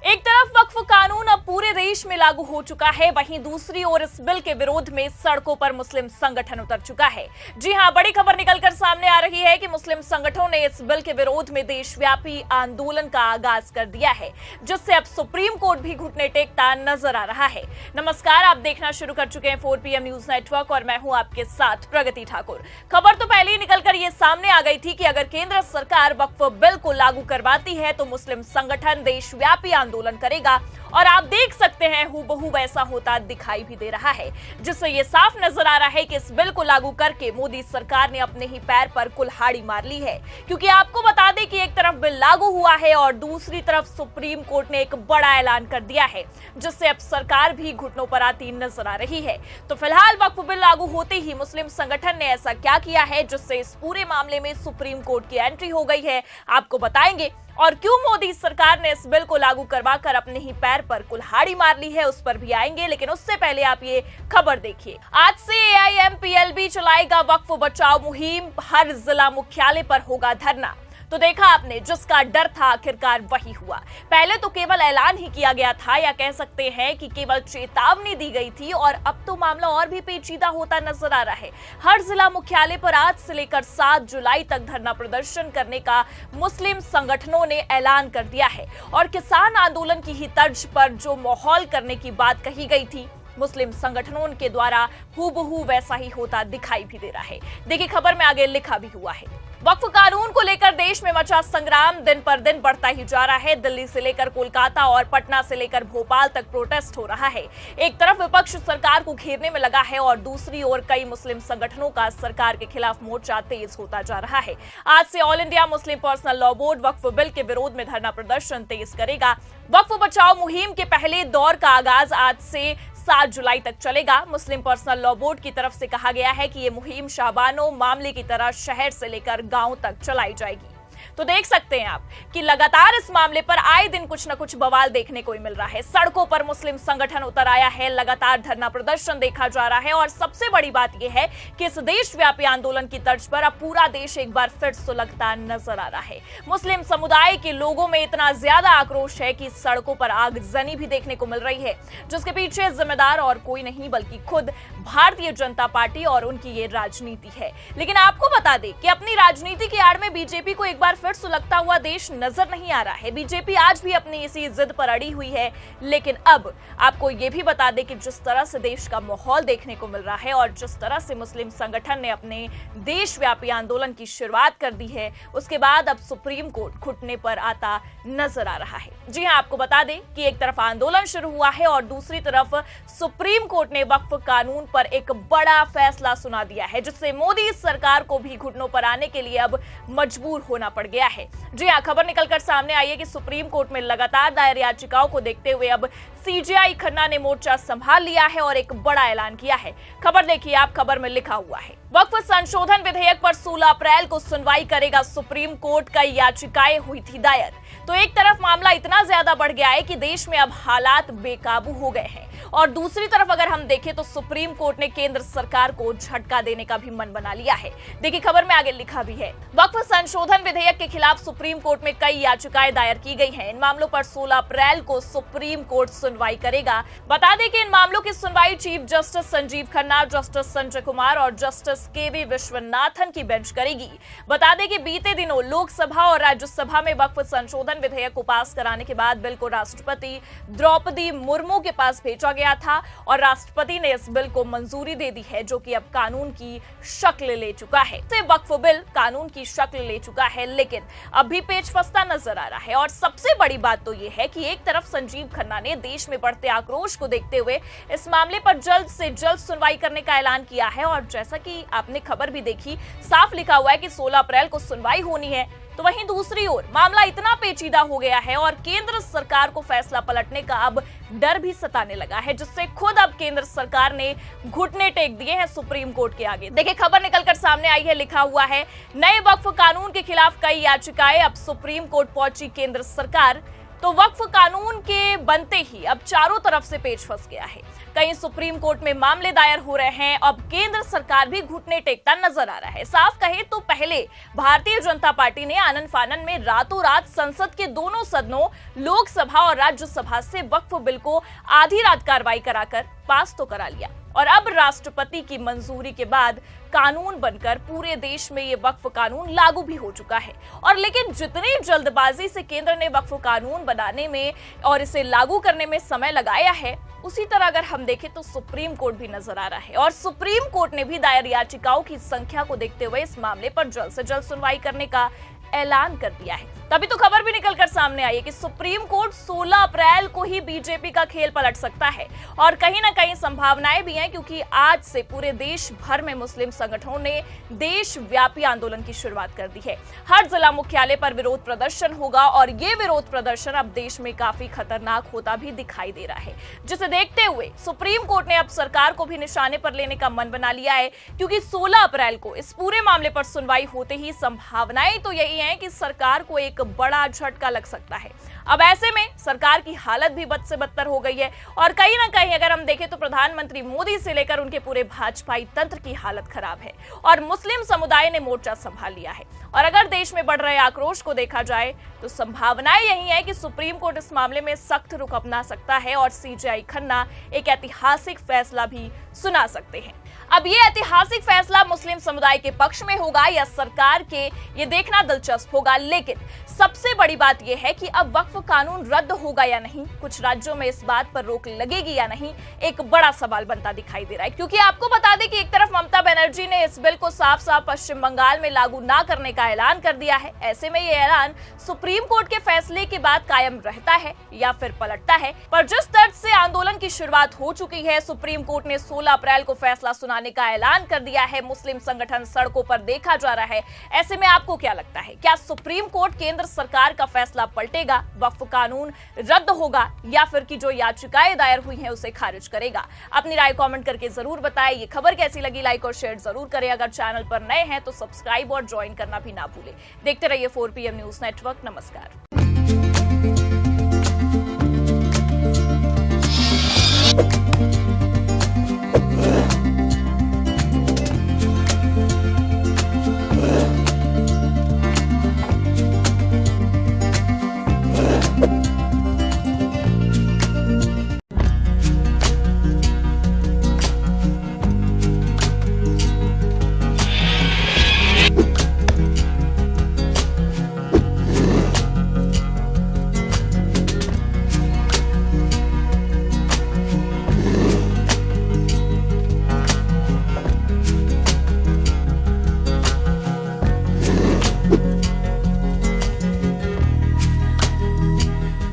एक तरफ वक्फ कानून अब पूरे देश में लागू हो चुका है, वहीं दूसरी ओर इस बिल के विरोध में सड़कों पर मुस्लिम संगठन उतर चुका है। जी हां, बड़ी खबर निकलकर सामने आ रही है कि मुस्लिम संगठनों ने इस बिल के विरोध में देशव्यापी आंदोलन का आगाज कर दिया है, जिससे अब सुप्रीम कोर्ट भी घुटने टेकता नजर आ रहा है। नमस्कार, आप देखना शुरू कर चुके हैं 4 PM न्यूज नेटवर्क और मैं हूं आपके साथ प्रगति ठाकुर। खबर तो पहले ही निकलकर ये सामने आ गई थी कि अगर केंद्र सरकार वक्फ बिल को लागू करवाती है तो मुस्लिम संगठन देशव्यापी आंदोलन करेगा, और आप देख सकते हैं हूबहू वैसा होता दिखाई भी दे रहा है, जिससे ये साफ नजर आ रहा है कि इस बिल को लागू करके मोदी सरकार ने अपने ही पैर पर कुल्हाड़ी मार ली है। क्योंकि आपको बता दें कि एक तरफ बिल लागू हुआ है और दूसरी तरफ सुप्रीम कोर्ट ने एक बड़ा ऐलान कर दिया है, जिससे अब सरकार भी घुटनों पर आती नजर आ रही है। तो फिलहाल वक्फ बिल लागू होते ही मुस्लिम संगठन ने ऐसा क्या किया है जिससे इस पूरे मामले में सुप्रीम कोर्ट की एंट्री हो गई है, आपको बताएंगे। और क्यों मोदी सरकार ने इस बिल को लागू करवाकर अपने ही पैर पर कुल्हाड़ी मार ली है, उस पर भी आएंगे, लेकिन उससे पहले आप ये खबर देखिए। आज से AIMPLB चलाएगा वक्फ बचाओ मुहिम, हर जिला मुख्यालय पर होगा धरना। तो देखा आपने, जिसका डर था आखिरकार वही हुआ। पहले तो केवल ऐलान ही किया गया था, या कह सकते हैं कि केवल चेतावनी दी गई थी, और अब तो मामला और भी पेचीदा होता नजर आ रहा है। हर जिला मुख्यालय पर आज से लेकर 7 जुलाई तक धरना प्रदर्शन करने का मुस्लिम संगठनों ने ऐलान कर दिया है, और किसान आंदोलन की ही तर्ज पर जो माहौल करने की बात कही गई थी, मुस्लिम संगठनों के द्वारा हूबहू वैसा ही होता दिखाई भी दे रहा है। देखिए, खबर में आगे लिखा भी हुआ है, वक्फ कानून को लेकर देश में मचा संग्राम दिन पर दिन बढ़ता ही जा रहा है। दिल्ली से लेकर कोलकाता और पटना से लेकर भोपाल तक प्रोटेस्ट हो रहा है। एक तरफ विपक्ष सरकार को घेरने में लगा है और दूसरी ओर कई मुस्लिम संगठनों का सरकार के खिलाफ मोर्चा तेज होता जा रहा है। आज से all India Muslim personal law board Waqf bill के विरोध में धरना प्रदर्शन तेज करेगा। वक्फ बचाओ मुहिम के पहले दौर का आगाज आज से 7 जुलाई तक चलेगा। मुस्लिम पर्सनल लॉ बोर्ड की तरफ से कहा गया है कि ये मुहिम शाबानो मामले की तरह शहर से लेकर गांव तक चलाई जाएगी। तो देख सकते हैं आप कि लगातार इस मामले पर आए दिन कुछ न कुछ बवाल देखने को मिल रहा है। सड़कों पर मुस्लिम संगठन उतर आया है, लगातार धरना प्रदर्शन देखा जा रहा है, और सबसे बड़ी बात यह है कि इस देशव्यापी आंदोलन की तर्ज पर अब पूरा देश एक बार फिर सुलगता नजर आ रहा है। मुस्लिम समुदाय के लोगों में इतना ज्यादा आक्रोश है कि सड़कों पर आगजनी भी देखने को मिल रही है, जिसके पीछे जिम्मेदार और कोई नहीं बल्कि खुद भारतीय जनता पार्टी और उनकी ये राजनीति है। लेकिन आपको बता दें कि अपनी राजनीति की आड़ में बीजेपी को एक बार फिर सुलगता हुआ देश नजर नहीं आ रहा है। बीजेपी आज भी अपनी इसी जिद पर अड़ी हुई है। लेकिन अब आपको यह भी बता दें कि जिस तरह से देश का माहौल देखने को मिल रहा है और जिस तरह से मुस्लिम संगठन ने अपने देशव्यापी आंदोलन की शुरुआत कर दी है, उसके बाद अब सुप्रीम कोर्ट घुटने पर आता नजर आ रहा है। जी हां, आपको बता दें कि एक तरफ आंदोलन शुरू हुआ है और दूसरी तरफ सुप्रीम कोर्ट ने वक्फ कानून पर एक बड़ा फैसला सुना दिया है, जिससे मोदी सरकार को भी घुटनों पर आने के लिए अब मजबूर होना पड़ गया है। जी हां, खबर निकलकर सामने आई है कि सुप्रीम कोर्ट में लगातार दायर याचिकाओं को देखते हुए अब CJI खन्ना ने मोर्चा संभाल लिया है और एक बड़ा ऐलान किया है। खबर देखिए आप, खबर में लिखा हुआ है, वक्फ संशोधन विधेयक पर 16 अप्रैल को सुनवाई करेगा सुप्रीम कोर्ट। कई याचिकाएं हुई थी दायर। तो एक तरफ मामला इतना ज्यादा बढ़ गया है कि देश में अब हालात बेकाबू हो गए हैं, और दूसरी तरफ अगर हम देखें तो सुप्रीम कोर्ट ने केंद्र सरकार को झटका देने का भी मन बना लिया है। देखिए, खबर में आगे लिखा भी है, वक्फ संशोधन विधेयक के खिलाफ सुप्रीम कोर्ट में कई याचिकाएं दायर की गई हैं। इन मामलों पर 16 अप्रैल को सुप्रीम कोर्ट सुनवाई करेगा। बता दें कि इन मामलों की सुनवाई chief justice Sanjeev Khanna, justice Sanjay Kumar और जस्टिस KV विश्वनाथन की बेंच करेगी। बता दें कि बीते दिनों लोकसभा और राज्यसभा में वक्फ संशोधन विधेयक को पास कराने के बाद बिल को राष्ट्रपति द्रौपदी मुर्मू के पास भेजा गया था, और राष्ट्रपति ने इस बिल को मंजूरी दे दी है, जो कि अब कानून की शक्ल ले चुका है। वक्फ बिल कानून की शक्ल ले चुका है, लेकिन अभी पेच फंसता नजर आ रहा है। और सबसे बड़ी बात तो यह है कि एक तरफ संजीव खन्ना ने देश में बढ़ते आक्रोश को देखते हुए इस मामले पर जल्द से जल्द सुनवाई करने का ऐलान किया है, और जैसा कि आपने खबर भी देखी, साफ लिखा हुआ है कि 16 अप्रैल को सुनवाई होनी है। तो वहीं दूसरी ओर मामला इतना पेचीदा हो गया है और केंद्र सरकार को फैसला पलटने का अब डर भी सताने लगा है, जिससे खुद अब केंद्र सरकार ने घुटने टेक दिए हैं सुप्रीम कोर्ट के आगे। देखिए, खबर निकलकर सामने आई है, लिखा हुआ है, नए वक्फ कानून के खिलाफ कई याचिकाएं, अब सुप्रीम कोर्ट पहुंची केंद्र सरकार। तो वक्फ कानून के बनते ही अब चारों तरफ से पेच फंस गया है। कहीं सुप्रीम कोर्ट में मामले दायर हो रहे हैं। अब केंद्र सरकार भी घुटने टेकता नजर आ रहा है। साफ कहे तो पहले भारतीय जनता पार्टी ने आनन फानन में रातों रात संसद के दोनों सदनों, लोकसभा और राज्यसभा से वक्फ बिल को आधी रात कार्रवाई कराकर पास तो करा लिया और अब राष्ट्रपति की मंजूरी के बाद कानून बनकर पूरे देश में ये वक्फ कानून लागू भी हो चुका है। और लेकिन जितनी जल्दबाजी से केंद्र ने वक्फ कानून बनाने में और इसे लागू करने में समय लगाया है, उसी तरह अगर हम देखें तो सुप्रीम कोर्ट भी नजर आ रहा है और सुप्रीम कोर्ट ने भी दायर याचिकाओं की संख्या को देखते हुए इस मामले पर जल्द से जल्द सुनवाई करने का ऐलान कर दिया है। तभी तो खबर भी निकलकर सामने आई है कि सुप्रीम कोर्ट 16 अप्रैल को ही बीजेपी का खेल पलट सकता है और कहीं ना कहीं संभावनाएं भी हैं, क्योंकि आज से पूरे देश भर में मुस्लिम संगठनों ने देशव्यापी आंदोलन की शुरुआत कर दी है। हर जिला मुख्यालय पर विरोध प्रदर्शन होगा और ये विरोध प्रदर्शन अब देश में काफी खतरनाक होता भी दिखाई दे रहा है, जिसे देखते हुए सुप्रीम कोर्ट ने अब सरकार को भी निशाने पर लेने का मन बना लिया है, क्योंकि 16 अप्रैल को इस पूरे मामले पर सुनवाई होते ही संभावनाएं तो यही है कि सरकार को एक बड़ा झटका लग सकता है। अब ऐसे में सरकार की हालत भी बद से बदतर हो गई है और कहीं ना कहीं अगर हम देखें तो प्रधानमंत्री मोदी से लेकर उनके पूरे भाजपाई तंत्र की हालत खराब है और मुस्लिम समुदाय ने मोर्चा संभाल लिया है। और अगर देश में बढ़ रहे आक्रोश को देखा जाए तो संभावनाएं यही है कि सुप्रीम कोर्ट इस मामले में सख्त रुख अपना सकता है और सीजेआई खन्ना एक ऐतिहासिक फैसला भी सुना सकते हैं। अब ये ऐतिहासिक फैसला मुस्लिम समुदाय के पक्ष में होगा या सरकार के, ये देखना दिलचस्प होगा। लेकिन सबसे बड़ी बात यह है कि अब वक्फ कानून रद्द होगा या नहीं, कुछ राज्यों में इस बात पर रोक लगेगी या नहीं, एक बड़ा सवाल बनता दिखाई दे रहा है। क्योंकि आपको बता दें कि एक तरफ ममता बनर्जी ने इस बिल को साफ साफ पश्चिम बंगाल में लागू ना करने का ऐलान कर दिया है। ऐसे में ये ऐलान सुप्रीम कोर्ट के फैसले के बाद कायम रहता है या फिर पलटता है। पर जिस तर्ज से आंदोलन की शुरुआत हो चुकी है, सुप्रीम कोर्ट ने 16 अप्रैल को फैसला सुनाने का ऐलान कर दिया है, मुस्लिम संगठन सड़कों पर देखा जा रहा है। ऐसे में आपको क्या लगता है, क्या सुप्रीम कोर्ट केंद्र सरकार का फैसला पलटेगा, वक्फ कानून रद्द होगा या फिर की जो याचिकाएं दायर हुई हैं उसे खारिज करेगा? अपनी राय कमेंट करके जरूर बताएं। ये खबर कैसी लगी लाइक और शेयर जरूर करें। अगर चैनल पर नए हैं तो सब्सक्राइब और ज्वाइन करना भी ना भूलें। देखते रहिए 4PM न्यूज नेटवर्क। नमस्कार।